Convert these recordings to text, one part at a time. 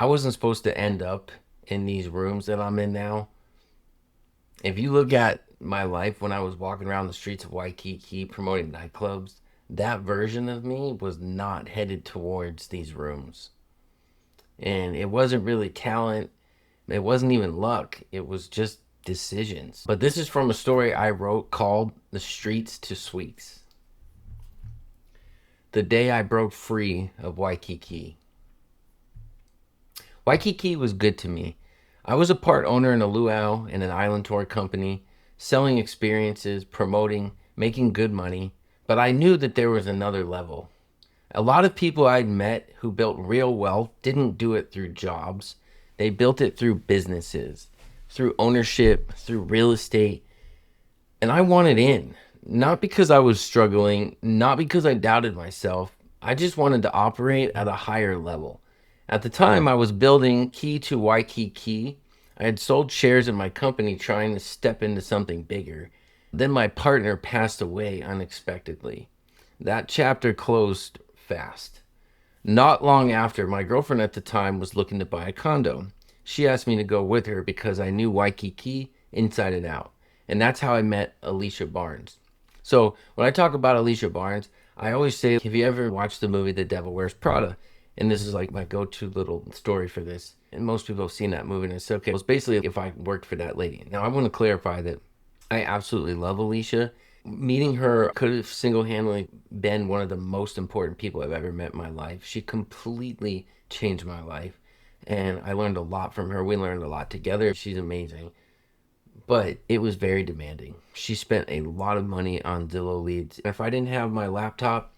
I wasn't supposed to end up in these rooms that I'm in now. If you look at my life when I was walking around the streets of Waikiki promoting nightclubs, that version of me was not headed towards these rooms. And it wasn't really talent, it wasn't even luck, it was just decisions. But this is from a story I wrote called The Streets to Sweets. The day I broke free of Waikiki. Waikiki was good to me. I was a part owner in a luau and an island tour company, selling experiences, promoting, making good money, but I knew that there was another level. A lot of people I'd met who built real wealth didn't do it through jobs. They built it through businesses, through ownership, through real estate. And I wanted in, not because I was struggling, not because I doubted myself. I just wanted to operate at a higher level. At the time, I was building Key to Waikiki. I had sold shares in my company trying to step into something bigger. Then my partner passed away unexpectedly. That chapter closed fast. Not long after, my girlfriend at the time was looking to buy a condo. She asked me to go with her because I knew Waikiki inside and out. And that's how I met Alesia Barnes. So when I talk about Alesia Barnes, I always say, have you ever watched the movie The Devil Wears Prada? And this is like my go-to little story for this. And most people have seen that movie and it's okay. It's basically if I worked for that lady. Now I want to clarify that I absolutely love Alesia. Meeting her could have single-handedly been one of the most important people I've ever met in my life. She completely changed my life. And I learned a lot from her. We learned a lot together. She's amazing. But it was very demanding. She spent a lot of money on Zillow leads. If I didn't have my laptop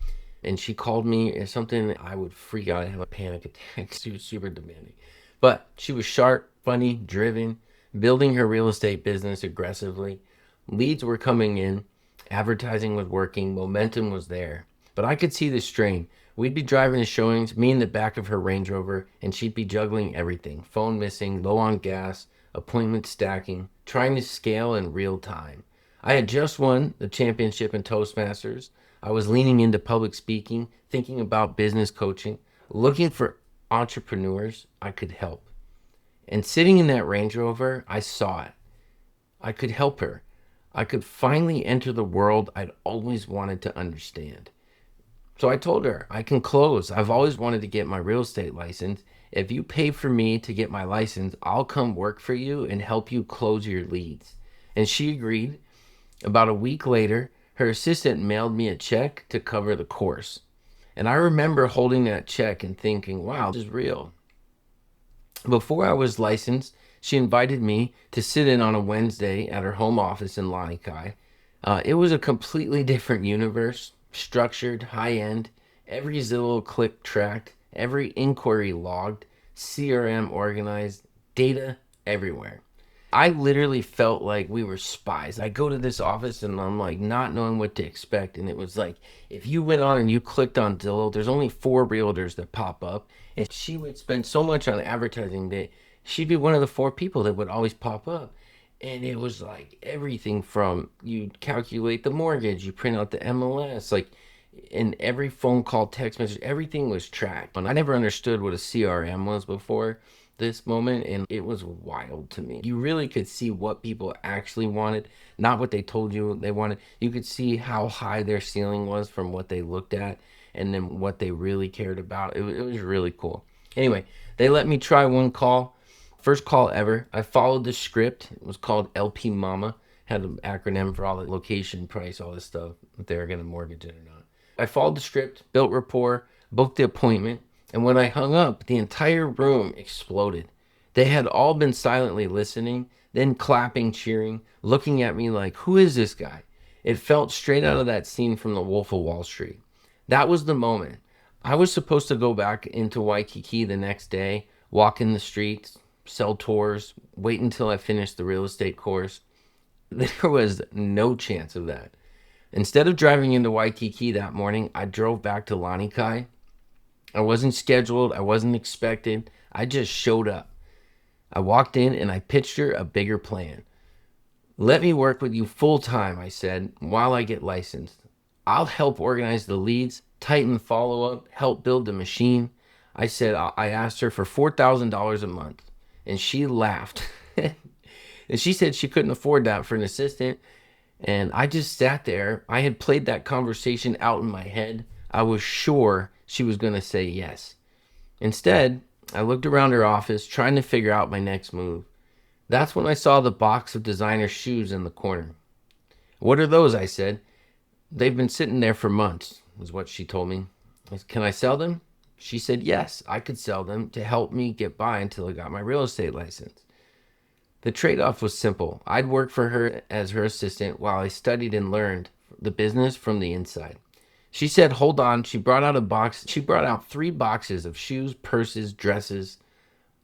and she called me or something, I would freak out and have a panic attack. She was super demanding. But she was sharp, funny, driven, building her real estate business aggressively. Leads were coming in, advertising was working, momentum was there. But I could see the strain. We'd be driving to showings, me in the back of her Range Rover, and she'd be juggling everything. Phone missing, low on gas, appointment stacking, trying to scale in real time. I had just won the championship in Toastmasters. I was leaning into public speaking, thinking about business coaching, looking for entrepreneurs I could help. And sitting in that Range Rover, I saw it. I could help her. I could finally enter the world I'd always wanted to understand. So I told her, I can close. I've always wanted to get my real estate license. If you pay for me to get my license, I'll come work for you and help you close your leads. And she agreed. About a week later, her assistant mailed me a check to cover the course. And I remember holding that check and thinking, wow, this is real. Before I was licensed, she invited me to sit in on a Wednesday at her home office in Lanikai. It was a completely different universe, structured, high-end, every Zillow click tracked, every inquiry logged, CRM organized, data everywhere. I literally felt like we were spies. I go to this office and I'm like not knowing what to expect. And it was like, if you went on and you clicked on Zillow, there's only 4 realtors that pop up. And she would spend so much on advertising that she'd be one of the 4 people that would always pop up. And it was like everything from you calculate the mortgage, you print out the MLS, like in every phone call, text message, everything was tracked. And I never understood what a CRM was before this moment, and it was wild to me. You really could see what people actually wanted, not what they told you they wanted. You could see how high their ceiling was from what they looked at and then what they really cared about. It was really cool. Anyway, they let me try one call. First call ever. I followed the script. It was called LP Mama. Had an acronym for all the location, price, all this stuff, if they were going to mortgage it or not. I followed the script, built rapport, booked the appointment, and when I hung up, the entire room exploded. They had all been silently listening, then clapping, cheering, looking at me like, who is this guy? It felt straight out of that scene from The Wolf of Wall Street. That was the moment. I was supposed to go back into Waikiki the next day, walk in the streets, sell tours, wait until I finished the real estate course. There was no chance of that. Instead of driving into Waikiki that morning, I drove back to Lanikai. I wasn't scheduled. I wasn't expected. I just showed up. I walked in and I pitched her a bigger plan. Let me work with you full time, I said, while I get licensed. I'll help organize the leads, tighten follow-up, help build the machine. I said, I asked her for $4,000 a month, and she laughed. And she said she couldn't afford that for an assistant. And I just sat there. I had played that conversation out in my head. I was sure she was going to say yes. Instead, I looked around her office trying to figure out my next move. That's when I saw the box of designer shoes in the corner. "What are those?" I said. "They've been sitting there for months," is what she told me. I said, "Can I sell them?" She said yes, I could sell them to help me get by until I got my real estate license. The trade-off was simple. I'd work for her as her assistant while I studied and learned the business from the inside. She said, "Hold on." She brought out a box. She brought out 3 boxes of shoes, purses, dresses,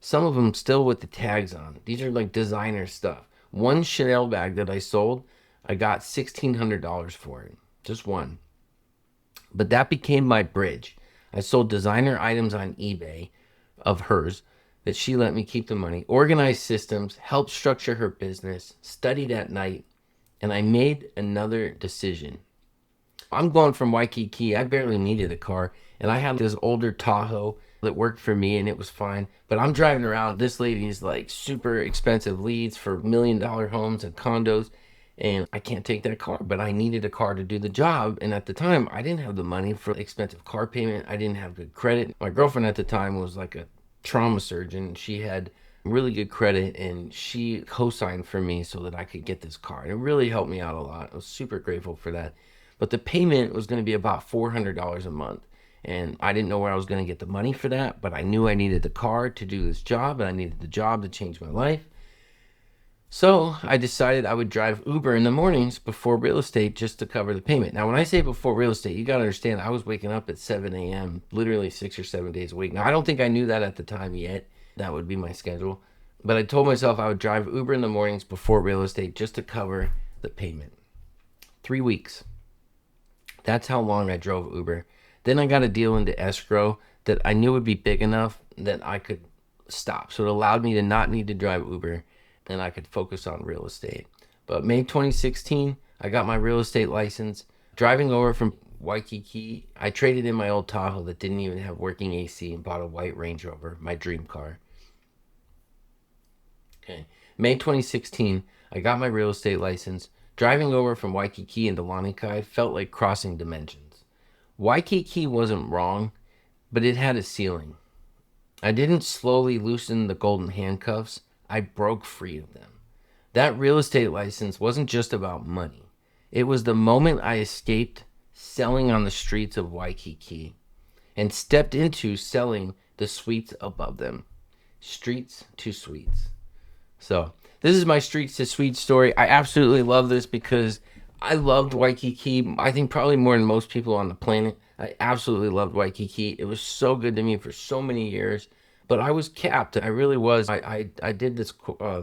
some of them still with the tags on. These are like designer stuff. One Chanel bag that I sold, I got $1,600 for it. Just one. But that became my bridge. I sold designer items on eBay of hers that she let me keep the money, organized systems, helped structure her business, studied at night, and I made another decision. I'm going from Waikiki. I barely needed a car, and I had this older Tahoe that worked for me, and it was fine. But I'm driving around. This lady's like super expensive leads for $1 million homes and condos, and I can't take that car. But I needed a car to do the job, and at the time, I didn't have the money for expensive car payment. I didn't have good credit. My girlfriend at the time was like a trauma surgeon. She had really good credit, and she co-signed for me so that I could get this car. And it really helped me out a lot. I was super grateful for that. But the payment was going to be about $400 a month. And I didn't know where I was going to get the money for that, but I knew I needed the car to do this job, and I needed the job to change my life. So I decided I would drive Uber in the mornings before real estate just to cover the payment. Now, when I say before real estate, you got to understand I was waking up at 7 a.m., literally 6 or 7 days a week. Now, I don't think I knew that at the time yet. That would be my schedule. But I told myself I would drive Uber in the mornings before real estate just to cover the payment. 3 weeks. That's how long I drove Uber. Then I got a deal into escrow that I knew would be big enough that I could stop. So it allowed me to not need to drive Uber, and I could focus on real estate. But May 2016, I got my real estate license. Driving over from Waikiki, I traded in my old Tahoe that didn't even have working AC and bought a white Range Rover, my dream car. Okay. May 2016, I got my real estate license. Driving over from Waikiki into Lanikai felt like crossing dimensions. Waikiki wasn't wrong, but it had a ceiling. I didn't slowly loosen the golden handcuffs. I broke free of them. That real estate license wasn't just about money. It was the moment I escaped selling on the streets of Waikiki and stepped into selling the suites above them. Streets to suites. So this is my streets to suites story. I absolutely love this because I loved Waikiki. I think probably more than most people on the planet. I absolutely loved Waikiki. It was so good to me for so many years, but I was capped. I really was. I did this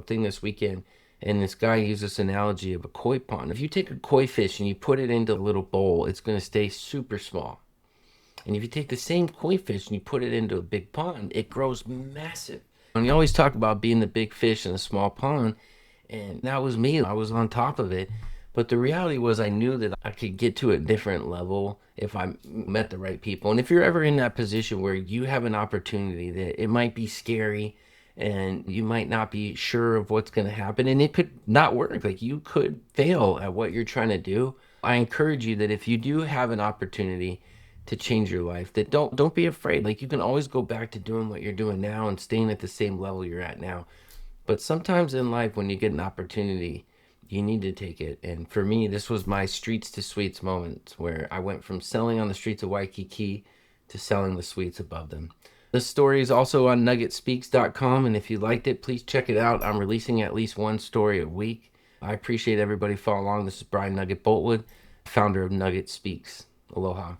thing this weekend, and this guy used this analogy of a koi pond. If you take a koi fish and you put it into a little bowl, it's going to stay super small. And if you take the same koi fish and you put it into a big pond, it grows massive. And you always talk about being the big fish in a small pond, and that was me. I was on top of it. But the reality was I knew that I could get to a different level if I met the right people. And if you're ever in that position where you have an opportunity that it might be scary and you might not be sure of what's going to happen and it could not work, like you could fail at what you're trying to do, I encourage you that if you do have an opportunity to change your life, that don't be afraid. Like you can always go back to doing what you're doing now and staying at the same level you're at now. But sometimes in life when you get an opportunity, you need to take it. And for me, this was my streets to suites moment where I went from selling on the streets of Waikiki to selling the suites above them. This story is also on nuggetspeaks.com. And if you liked it, please check it out. I'm releasing at least one story a week. I appreciate everybody following along. This is Brian Nugget Boltwood, founder of Nugget Speaks. Aloha.